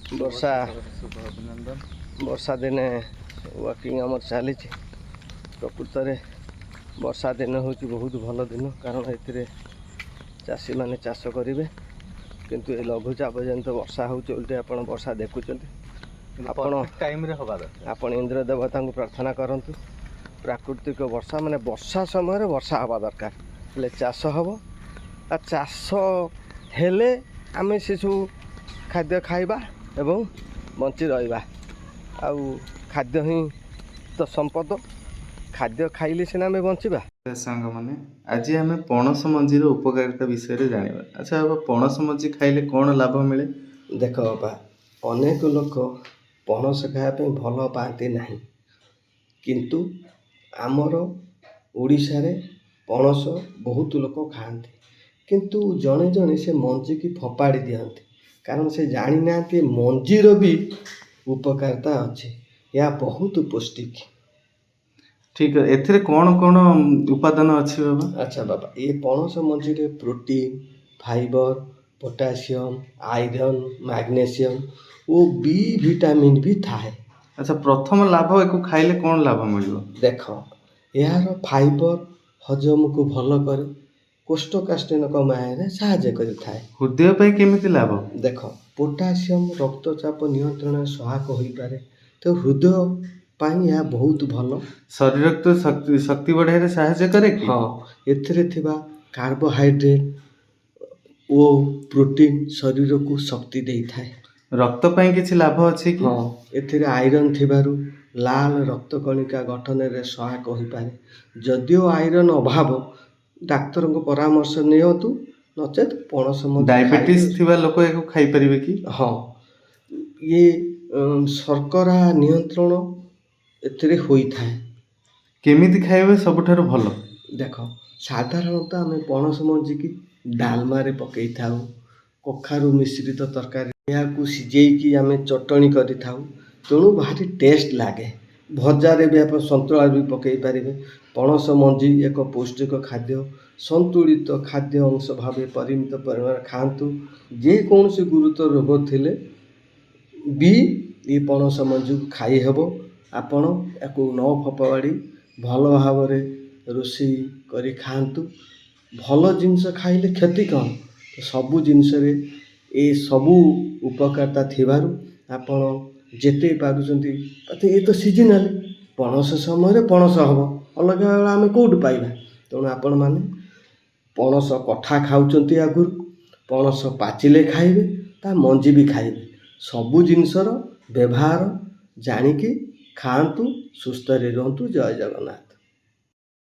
ବର୍ଷା शुभ अभिनंदन। ବର୍ଷା ଦିନେ ୱାକିଂ ଆମର ଚାଲିଛି। ପ୍ରକୃତରେ ବର୍ଷା ଦିନ ହେଉଛି ବହୁତ ଭଲ ଦିନ, କାରଣ ଏଥିରେ ଚାଷୀମାନେ ଚାଷ କରିବେ। କିନ୍ତୁ ଏ ଲଘୁଚାପ ଯେମିତି ବର୍ଷା ହେଉଛି, ଓଲଟି ଆପଣ ବର୍ଷା ଦେଖୁଛନ୍ତି। ଆପଣ ଇନ୍ଦ୍ର ଦେବତାଙ୍କୁ ପ୍ରାର୍ଥନା କରନ୍ତୁ, ପ୍ରାକୃତିକ ବର୍ଷା ମାନେ ବର୍ଷା ସମୟରେ ବର୍ଷା ହେବା ଦରକାର, ହେଲେ ଚାଷ ହେବ। ଆଉ ଚାଷ ହେଲେ ଆମେ ସେସବୁ ଖାଦ୍ୟ ଖାଇବା ଏବଂ ବଞ୍ଚି ରହିବା। ଆଉ ଖାଦ୍ୟ ହିଁ ତ ସମ୍ପଦ, ଖାଦ୍ୟ ଖାଇଲେ ସିନା ଆମେ ବଞ୍ଚିବା। ସାଙ୍ଗମାନେ ଆଜି ଆମେ ପଣସ ମଞ୍ଜିର ଉପକାରିତା ବିଷୟରେ ଜାଣିବା। ଆଚ୍ଛା ବାବା, ପଣସ ମଞ୍ଜି ଖାଇଲେ କ'ଣ ଲାଭ ମିଳେ? ଦେଖ ବାବା, ଅନେକ ଲୋକ ପଣସ ଖାଇବା ପାଇଁ ଭଲ ପାଆନ୍ତି ନାହିଁ, କିନ୍ତୁ ଆମର ଓଡ଼ିଶାରେ ପଣସ ବହୁତ ଲୋକ ଖାଆନ୍ତି। କିନ୍ତୁ ଜଣେ ଜଣେ ସେ ମଞ୍ଜିକି ଫୋପାଡ଼ି ଦିଅନ୍ତି, କାରଣ ସେ ଜାଣିନାହାନ୍ତି ମଞ୍ଜିର ବି ଉପକାରିତା ଅଛି। ଏହା ବହୁତ ପୌଷ୍ଟିକ। ଠିକ୍, ଏଥିରେ କ'ଣ କ'ଣ ଉପାଦାନ ଅଛି ବାବା? ଆଚ୍ଛା ବାବା, ଏ ପଣସ ମଞ୍ଜିରେ protein, fibre, potassium, iron, magnesium ଓ ବି ଭିଟାମିନ୍ ବି ଥାଏ। ଆଚ୍ଛା, ପ୍ରଥମ ଲାଭ ଏକୁ ଖାଇଲେ କ'ଣ ଲାଭ ମିଳିବ? ଦେଖ, ଏହାର ଫାଇବର ହଜମକୁ ଭଲ କରେ, କୋଷ୍ଠକାଠିନ୍ୟ କମାଇବାରେ ସାହାଯ୍ୟ କରିଥାଏ। ହୃଦୟ ପାଇଁ କେମିତି ଲାଭ? ଦେଖ, ପୋଟାସିୟମ୍ ରକ୍ତଚାପ ନିୟନ୍ତ୍ରଣରେ ସହାୟକ ହୋଇପାରେ, ତ ହୃଦୟ ପାଇଁ ଏହା ବହୁତ ଭଲ। ଶରୀରକୁ ଶକ୍ତି ବଢ଼ାଇବାରେ ସାହାଯ୍ୟ କରେ କି? ହଁ, ଏଥିରେ ଥିବା କାର୍ବୋହାଇଡ୍ରେଟ୍ ଓ ପ୍ରୋଟିନ୍ ଶରୀରକୁ ଶକ୍ତି ଦେଇଥାଏ। ରକ୍ତ ପାଇଁ କିଛି ଲାଭ ଅଛି କି? ହଁ, ଏଥିରେ ଆଇରନ୍ ଥିବାରୁ ଲାଲ ରକ୍ତ କଣିକା ଗଠନରେ ସହାୟକ ହୋଇପାରେ। ଯଦିଓ ଆଇରନ୍ ଅଭାବ, ଡାକ୍ତରଙ୍କ ପରାମର୍ଶ ନିଅନ୍ତୁ, ନଚେତ୍ ପଣସ ମଞ୍ଜି ଡାଇବେଟିସ୍ ଥିବା ଲୋକ ଏହାକୁ ଖାଇପାରିବେ କି? ହଁ, ଇଏ ଶର୍କରା ନିୟନ୍ତ୍ରଣ ଏଥିରେ ହୋଇଥାଏ। କେମିତି ଖାଇବେ ସବୁଠାରୁ ଭଲ? ଦେଖ, ସାଧାରଣତଃ ଆମେ ପଣସ ମଞ୍ଜିକି ଡାଲମାରେ ପକାଇଥାଉ, କଖାରୁ ମିଶ୍ରିତ ତରକାରୀ, ଏହାକୁ ସିଝେଇକି ଆମେ ଚଟଣି କରିଥାଉ, ତେଣୁ ଭାରି ଟେଷ୍ଟ ଲାଗେ। ଭଜାରେ ବି ଆପଣ ସନ୍ତୁଳାରେ ବି ପକାଇ ପାରିବେ। ପଣସ ମଞ୍ଜି ଏକ ପୌଷ୍ଟିକ ଖାଦ୍ୟ, ସନ୍ତୁଳିତ ଖାଦ୍ୟ ଅଂଶ ଭାବେ ପରିମିତ ପରିମାଣରେ ଖାଆନ୍ତୁ। ଯେକୌଣସି ଗୁରୁତର ରୋଗ ଥିଲେ ବି ଏ ପଣସ ମଞ୍ଜିକୁ ଖାଇ ହେବ। ଆପଣ ୟାକୁ ନ ଫୋପାଡ଼ି ଭଲ ଭାବରେ ରୋଷେଇ କରି ଖାଆନ୍ତୁ। ଭଲ ଜିନିଷ ଖାଇଲେ କ୍ଷତି କ'ଣ? ସବୁ ଜିନିଷରେ ଏ ସବୁ ଉପକାରିତା ଥିବାରୁ ଆପଣ ଯେତେ ପାରୁଛନ୍ତି, ଏ ତ ସିଜିନାଲ, ପଣସ ସମୟରେ ପଣସ ହେବ, ଅଲଗା ବେଳେ ଆମେ କେଉଁଠୁ ପାଇବା? ତେଣୁ ଆପଣମାନେ ପଣସ କଠା ଖାଉଛନ୍ତି ଆଗରୁ, ପଣସ ପାଚିଲେ ଖାଇବେ, ତା ମଞ୍ଜି ବି ଖାଇବେ। ସବୁ ଜିନିଷର ବ୍ୟବହାର ଜାଣିକି ଖାଆନ୍ତୁ, ସୁସ୍ଥରେ ରୁହନ୍ତୁ। ଜୟ ଜଗନ୍ନାଥ।